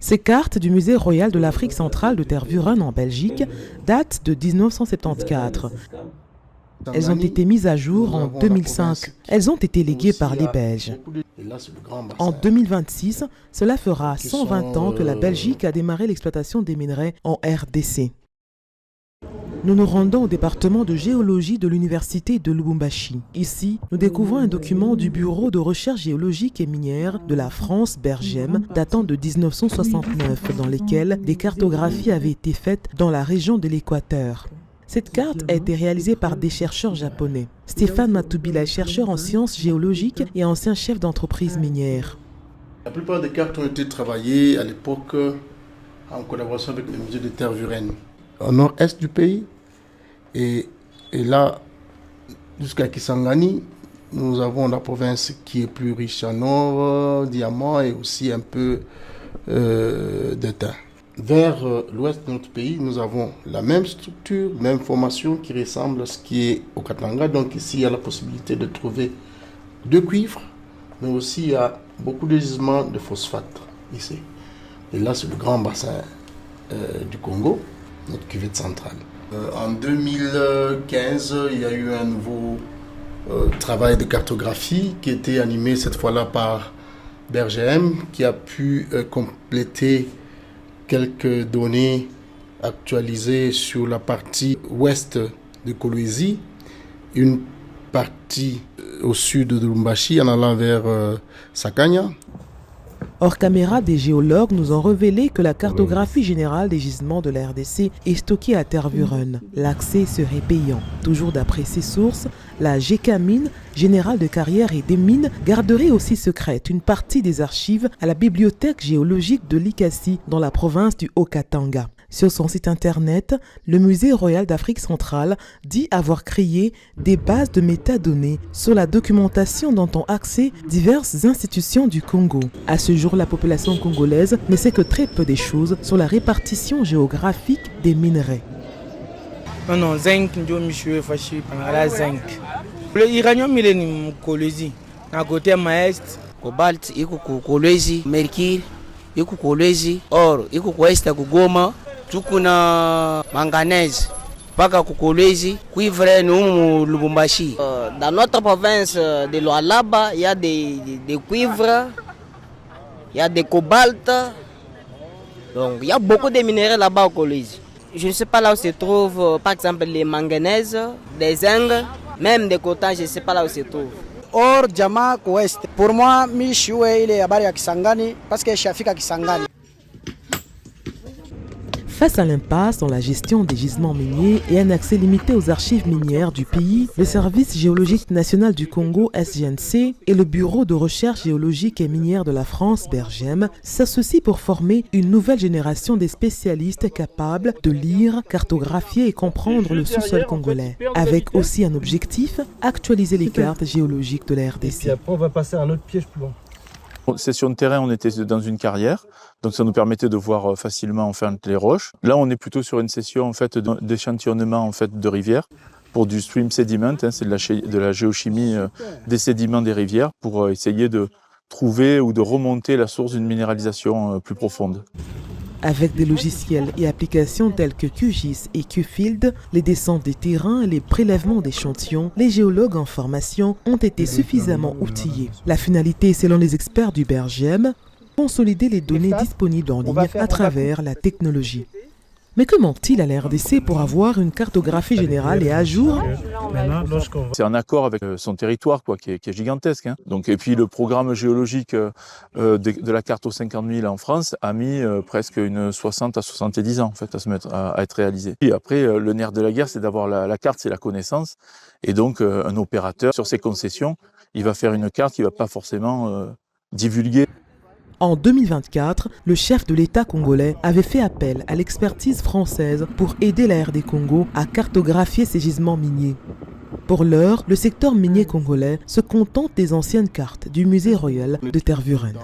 Ces cartes du Musée royal de l'Afrique centrale de Tervuren en Belgique datent de 1974. Elles ont été mises à jour en 2005. Elles ont été léguées par les Belges. En 2026, cela fera 120 ans que la Belgique a démarré l'exploitation des minerais en RDC. Nous nous rendons au département de géologie de l'université de Lubumbashi. Ici, nous découvrons un document du Bureau de recherche géologique et minière de la France Bergem datant de 1969 dans lequel des cartographies avaient été faites dans la région de l'Équateur. Cette carte a été réalisée par des chercheurs japonais. Stéphane Matubila, chercheur en sciences géologiques et ancien chef d'entreprise minière. La plupart des cartes ont été travaillées à l'époque en collaboration avec le musée de Tervuren, au nord-est du pays. Et là, jusqu'à Kisangani, nous avons la province qui est plus riche en or, diamants et aussi un peu d'étain. Vers l'ouest de notre pays, nous avons la même structure, même formation qui ressemble à ce qui est au Katanga. Donc ici, il y a la possibilité de trouver de cuivre, mais aussi il y a beaucoup de gisements de phosphate ici. Et là, c'est le grand bassin du Congo, notre cuvette centrale. En 2015, il y a eu un nouveau travail de cartographie qui était animé cette fois-là par Bergem, qui a pu compléter quelques données actualisées sur la partie ouest de Kolwezi, une partie au sud de Lubumbashi en allant vers Sakanya. Hors caméra, des géologues nous ont révélé que la cartographie générale des gisements de la RDC est stockée à Tervuren. L'accès serait payant. Toujours d'après ces sources, la GK Mine, Générale de Carrière et des Mines, garderait aussi secrète une partie des archives à la bibliothèque géologique de Likasi dans la province du Haut-Katanga. Sur son site internet, le Musée royal d'Afrique centrale dit avoir créé des bases de métadonnées sur la documentation dont ont accès diverses institutions du Congo. À ce jour, la population congolaise ne sait que très peu des choses sur la répartition géographique des minerais. Non, zinc, monsieur Fachi, zinc. Le uranium, il est en Kolwezi. À côté maest, cobalt, il est en Kolwezi, mercure, il est en Kolwezi, or, il est en Ouest à Goma. Tukuna manganèse, paka Kolwezi, cuivre nous Lubumbashi. Dans notre province de Lualaba, il y a des cuivres, il y a des cobalt. Donc il y a beaucoup de minéraux là-bas au Kolwezi. Je ne sais pas là où se trouvent, par exemple, les manganèses, des zinc, même des coltan, je ne sais pas là où se trouvent. Or, Djama, Ouest. Pour moi, Michoué, il est à Baria Kisangani, parce que je suis à Kisangani. Face à l'impasse dans la gestion des gisements miniers et un accès limité aux archives minières du pays, le Service géologique national du Congo SGNC et le Bureau de recherche géologique et minière de la France Bergem s'associent pour former une nouvelle génération des spécialistes capables de lire, cartographier et comprendre le sous-sol congolais, avec aussi un objectif, actualiser les cartes géologiques de la RDC. Et après on va passer à un autre piège plus loin. Session de terrain, on était dans une carrière, donc ça nous permettait de voir facilement en fait, les roches. Là, on est plutôt sur une session en fait, d'échantillonnement en fait, de rivières pour du stream sediment, hein, c'est de la géochimie des sédiments des rivières pour essayer de trouver ou de remonter la source d'une minéralisation plus profonde. Avec des logiciels et applications tels que QGIS et QField, les descentes des terrains et les prélèvements d'échantillons, les géologues en formation ont été suffisamment outillés. La finalité, selon les experts du Bergem, consolider les données disponibles en ligne à travers la technologie. Mais que manque-t-il à la RDC pour avoir une cartographie générale et à jour? C'est un accord avec son territoire quoi, qui est gigantesque. Hein. Donc, et puis le programme géologique de la carte aux 50 000 en France a mis presque une 60 à 70 ans en fait, à être réalisé. Et après, le nerf de la guerre, c'est d'avoir la carte, c'est la connaissance. Et donc un opérateur, sur ses concessions, il va faire une carte qui ne va pas forcément divulguer. En 2024, le chef de l'État congolais avait fait appel à l'expertise française pour aider la RD Congo à cartographier ses gisements miniers. Pour l'heure, le secteur minier congolais se contente des anciennes cartes du Musée royal de Tervuren.